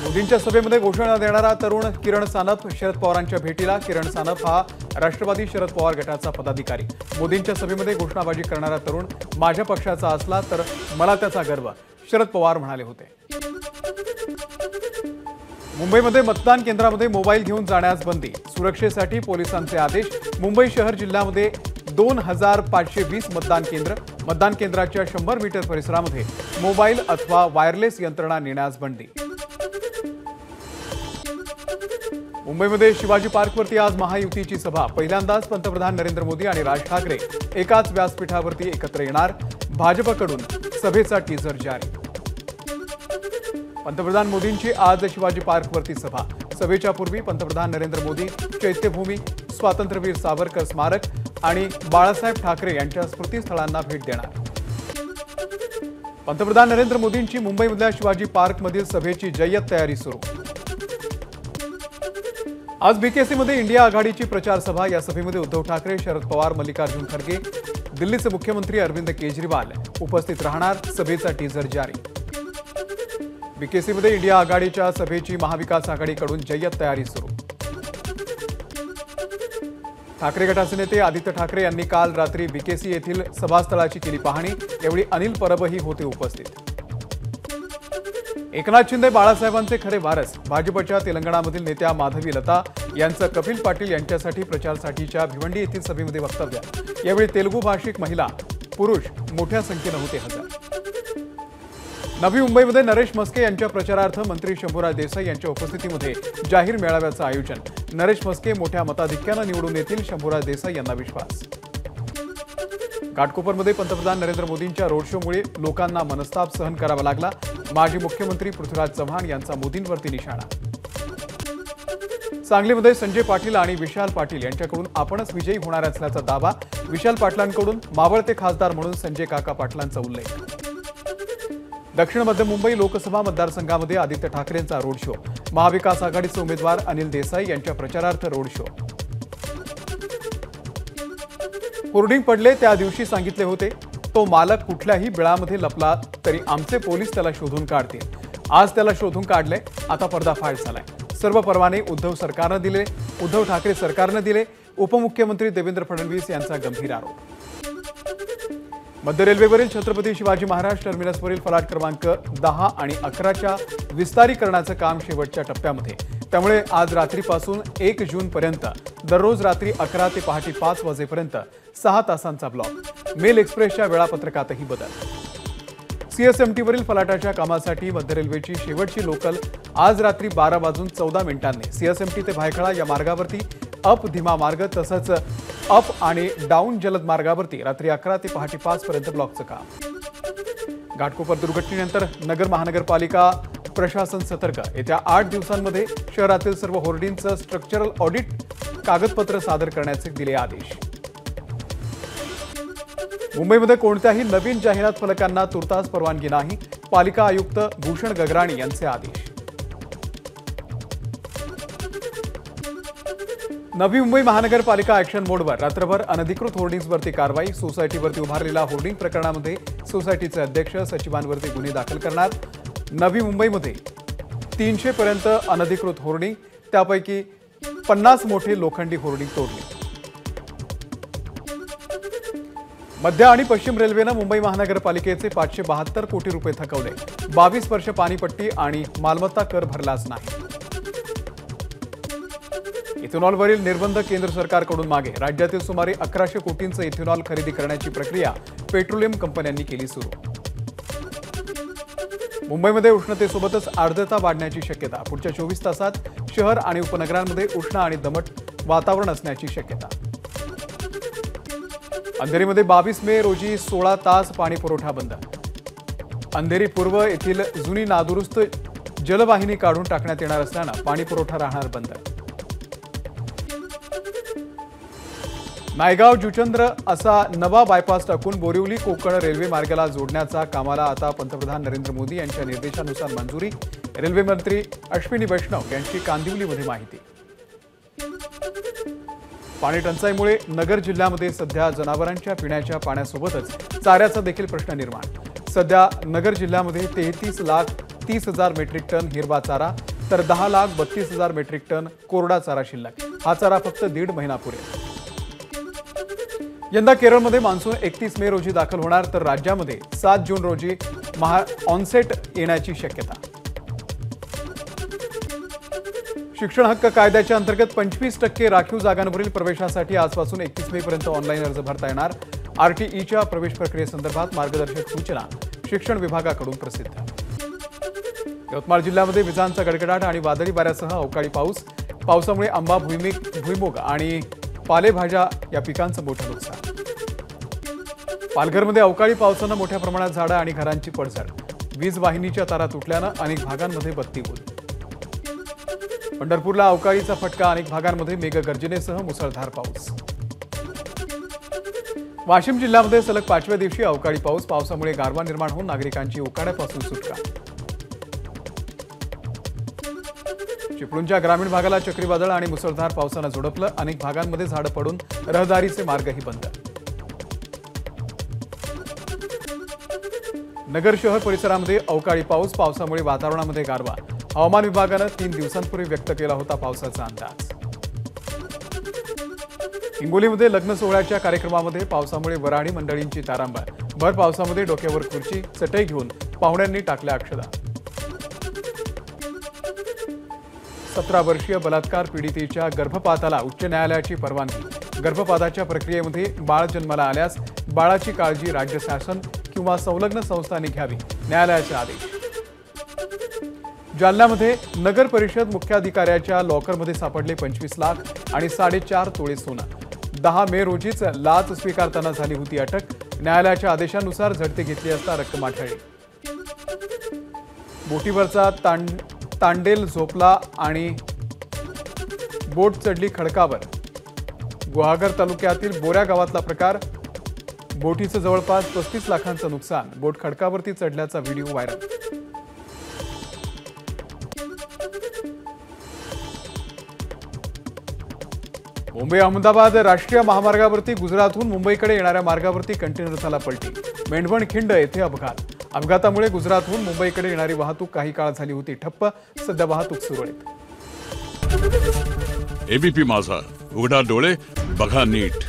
मोदींच्या सभेमध्ये घोषणा देणारा तरुण किरण सानप शरद पवारांच्या भेटीला। किरण सानप हा राष्ट्रवादी शरद पवार गटाचा पदाधिकारी। मोदींच्या सभेमध्ये घोषणाबाजी करणारा तरुण माझ्या पक्षाचा असला तर मला त्याचा गर्व, शरद पवार म्हणाले होते। मुंबईमध्ये मतदान केंद्रामध्ये मोबाईल घेऊन जाण्यास बंदी, सुरक्षेसाठी पोलिसांचे आदेश। मुंबई शहर जिल्ह्यामध्ये 2520 मतदान केंद्राच्या 100 मीटर परिसरामध्ये मोबाईल अथवा वायरलेस यंत्रणा नेण्यास बंदी। मुंबईमध्ये शिवाजी पार्कवरती आज महायुतीची सभा। पहिल्यांदाच पंतप्रधान नरेंद्र मोदी आणि राज ठाकरे एकाच व्यासपीठावरती एकत्र येणार। भाजपकडून सभेचा टीझर जारी। पंतप्रधान मोदींची आज शिवाजी पार्कवरती सभा। सभेच्या पूर्वी पंतप्रधान नरेंद्र मोदी चैत्यभूमी, स्वातंत्र्यवीर सावरकर स्मारक आणि बाळासाहेब ठाकरे यांच्या स्मृतीस्थळांना भेट देणार। पंतप्रधान नरेंद्र मोदींची मुंबईमधल्या शिवाजी पार्कमधील सभेची जय्यत तयारी सुरू। आज बीकेसीमध्ये इंडिया आघाडीची प्रचार सभा। या सभेमध्ये उद्धव ठाकरे, शरद पवार, मल्लिकार्जुन खरगे, दिल्लीचे मुख्यमंत्री अरविंद केजरीवाल उपस्थित राहणार। सभेचा टीझर जारी। बीकेसीमध्ये इंडिया आघाडीच्या सभेची महाविकास आघाडीकडून जय्यत तयारी सुरू। ठाकरे गटाचे नेते आदित्य ठाकरे यांनी काल रात्री बीकेसी येथील सभास्थळाची केली पाहणी। यावेळी अनिल परबही होते उपस्थित। एकनाथ शिंदे बाळासाहेबांचे खरे वारस। भाजपच्या तेलंगणामधील नेत्या माधवी लता यांचं कपिल पाटील यांच्यासाठी प्रचारासाठीच्या भिवंडी येथील सभेमध्ये वक्तव्य। यावेळी तेलुगू भाषिक महिला, पुरुष मोठ्या संख्येने होते हजर। नवी मुंबईमध्ये नरेश म्हस्के यांच्या प्रचारार्थ मंत्री शंभूराज देसाई यांच्या उपस्थितीमध्ये जाहीर मेळाव्याचं आयोजन। नरेश म्हस्के मोठ्या मताधिक्याने निवडून येतील, शंभूराज देसाई यांना विश्वास। घाटकोपरमध्ये पंतप्रधान नरेंद्र मोदींच्या रोड शोमुळे लोकांना मनस्ताप सहन करावा लागला। माजी मुख्यमंत्री पृथ्वीराज चव्हाण यांचा मोदींवरती निशाणा। सांगलीमध्ये संजय पाटील आणि विशाल पाटील यांच्याकडून आपणच विजयी होणार असल्याचा दावा। विशाल पाटलांकडून मावळते खासदार म्हणून संजय काका पाटलांचा उल्लेख। दक्षिण मध्य मुंबई लोकसभा मतदारसंघामध्ये आदित्य ठाकरेंचा रोड शो। महाविकास आघाडीचे उमेदवार अनिल देसाई यांच्या प्रचारार्थ रोड शो। होर्डिंग पडले त्या दिवशी सांगितले होते, तो मालक कुठल्याही बिळामध्ये लपला तरी आमचे पोलीस त्याला शोधून काढतील। आज त्याला शोधून काढले, आता पर्दाफाश झालाय। सर्व परवाने उद्धव ठाकरे सरकारने दिले। उपमुख्यमंत्री देवेंद्र फडणवीस यांचा गंभीर आरोप। मध्य रेल्वेवरील छत्रपती शिवाजी महाराज टर्मिनसवरील फलाट क्रमांक 10 आणि 11च्या विस्तारीकरणाचं काम शेवटच्या टप्प्यामध्ये। त्यामुळे आज रात्रीपासून 1 जूनपर्यंत दररोज रात्री 11 ते पहाटे 5 वाजेपर्यंत 6 तासांचा ब्लॉक। मेल एक्सप्रेसच्या वेळापत्रकातही बदल। सीएसएमटीवरील फलाटाच्या कामासाठी मध्य रेल्वेची शेवटची लोकल आज रात्री 12:14 सीएसएमटी ते भायखळा या मार्गावरती अप धीमा मार्ग तसंच अप आणि डाऊन जलद मार्गावरती रात्री 11 ते पहाटे 5 पर्यंत ब्लॉकचं काम। घाटकोपर दुर्घटनेनंतर नगर महानगरपालिका प्रशासन सतर्क। येत्या 8 दिवसांमध्ये शहरातील सर्व होर्डिंगचं स्ट्रक्चरल ऑडिट कागदपत्र सादर करण्याचे दिले आदेश। मुंबईमध्ये कोणत्याही नवीन जाहिरात फलकांना तुर्तास परवानगी नाही, पालिका आयुक्त भूषण गगराणी यांचे आदेश। नवी मुंबई महानगरपालिका ॲक्शन मोडवर, रात्रभर अनधिकृत होर्डिंग्सवरती कारवाई। सोसायटीवरती उभारलेल्या होर्डिंग प्रकरणामध्ये सोसायटीचे अध्यक्ष, सचिवांवरती गुन्हे दाखल करणार। नवी मुंबईमध्ये 300 पर्यंत अनधिकृत होर्डिंग, त्यापैकी 50 मोठे लोखंडी होर्डिंग तोडले। मध्य आणि पश्चिम रेल्वेनं मुंबई महानगरपालिकेचे 572 कोटी रुपये थकवले। 22 वर्ष पाणीपट्टी आणि मालमत्ता कर भरलाच नाही। इथेनॉलवरील निर्बंध केंद्र सरकारकडून मागे। राज्यातील सुमारे 1100 कोटींचं इथेनॉल खरेदी करण्याची प्रक्रिया पेट्रोलियम कंपन्यांनी केली सुरू। मुंबईमध्ये उष्णतेसोबतच आर्द्रता वाढण्याची शक्यता। पुढच्या 24 तासात शहर आणि उपनगरांमध्ये उष्ण आणि दमट वातावरण असण्याची शक्यता। अंधेरीमध्ये 22 मे रोजी 16 तास पाणी पुरवठा बंद। अंधेरी पूर्व येथील जुनी नादुरुस्त जलवाहिनी काढून टाकण्यात येणार असल्यानं पाणी पुरवठा राहणार बंद। नायगाव जुचंद्र असा नवा बायपास टाकून बोरिवली कोकण रेल्वे मार्गाला जोडण्याचा कामाला आता पंतप्रधान नरेंद्र मोदी यांच्या निर्देशानुसार मंजुरी। रेल्वे मंत्री अश्विनी वैष्णव यांची कांदिवलीमध्ये माहिती। पाणी टंचाईमुळे नगर जिल्ह्यामध्ये सध्या जनावरांच्या पिण्याच्या पाण्यासोबतच चाऱ्याचा देखील प्रश्न निर्माण। सध्या नगर जिल्ह्यामध्ये 33,30,000 मेट्रिक टन हिरवा चारा तर 10,32,000 मेट्रिक टन कोरडा चारा शिल्लक। हा चारा फक्त 1.5 महिना पुरेल। यंदा केरळमध्ये मान्सून 31 मे रोजी दाखल होणार तर राज्यामध्ये 7 जून रोजी ऑनसेट येण्याची शक्यता। शिक्षण हक्क कायद्याच्या अंतर्गत 25% राखीव जागांवरील प्रवेशासाठी आजपासून 31 मे पर्यंत ऑनलाईन अर्ज भरता येणार। आरटीईच्या प्रवेश प्रक्रियेसंदर्भात मार्गदर्शक सूचना शिक्षण विभागाकडून प्रसिद्ध। यवतमाळ जिल्ह्यामध्ये विजांचा गडगडाट आणि वादळी वाऱ्यासह अवकाळी पाऊस। पावसामुळे आंबा, भुईमूग आणि पालेभाज्या या पिकांचं मोठं नुकसान। पालघरमध्ये अवकाळी पावसानं मोठ्या प्रमाणात झाडं आणि घरांची पडझड। वीज वाहिनीच्या तारा तुटल्यानं अनेक भागांमध्ये बत्ती गुल। पंढरपूरला अवकाळीचा फटका, अनेक भागांमध्ये मेघगर्जनेसह मुसळधार पाऊस। वाशिम जिल्ह्यामध्ये सलग 5व्या दिवशी अवकाळी पाऊस। पावसामुळे गारवा निर्माण होऊन नागरिकांची उकाड्यापासून सुटका। चिपळूणच्या ग्रामीण भागाला चक्रीवादळ आणि मुसळधार पावसानं झोडपलं। अनेक भागांमध्ये झाडं पडून रहदारीचे मार्गही बंद। नगर शहर परिसरामध्ये अवकाळी पाऊस। पावसामुळे वातावरणामध्ये गारवा। हवामान विभागानं 3 दिवसांपूर्वी व्यक्त केला होता पावसाचा अंदाज। हिंगोलीमध्ये लग्न सोहळ्याच्या कार्यक्रमामध्ये पावसामुळे वऱ्हाडी मंडळींची तारांबळ। भर पावसामध्ये डोक्यावर खुर्ची, चटई घेऊन पाहुण्यांनी टाकल्या अक्षदा। 17 वर्षीय बलात्कार पीडितेच्या गर्भपाताला उच्च न्यायालयाची परवानगी। गर्भपाताच्या प्रक्रियेमध्ये बाळ जन्माला आल्यास बाळाची काळजी राज्य शासन किंवा संलग्न संस्थांनी घ्यावी, न्यायालयाचे आदेश। जालन्यामध्ये नगर परिषद मुख्याधिकाऱ्याच्या लॉकरमध्ये सापडले 25 लाख आणि 4.5 तोळे सोनं। 10 मे रोजीच लाच स्वीकारताना झाली होती अटक। न्यायालयाच्या आदेशानुसार झडती घेतली असता रक्कम आढळली। बोटीवरचा तांडेल झोपला आणि बोट चढली खडकावर। गुहागर तालुक्यातील बोऱ्या गावातला प्रकार। बोटीचं जवळपास 35 लाखांचं नुकसान। बोट खडकावरती चढल्याचा व्हिडिओ व्हायरल। मुंबई अहमदाबाद राष्ट्रीय महामार्गावरती गुजरातहून मुंबईकडे येणाऱ्या मार्गावरती कंटेनर झाला पलटी। मेंढवणखिंड येथे अपघात। अपघातामुळे गुजरातहून मुंबईकडे येणारी वाहतूक काही काळ झाली होती ठप्प। सध्या वाहतूक सुरळीत। एबीपी माझा, उघडा डोळे बघा नीट।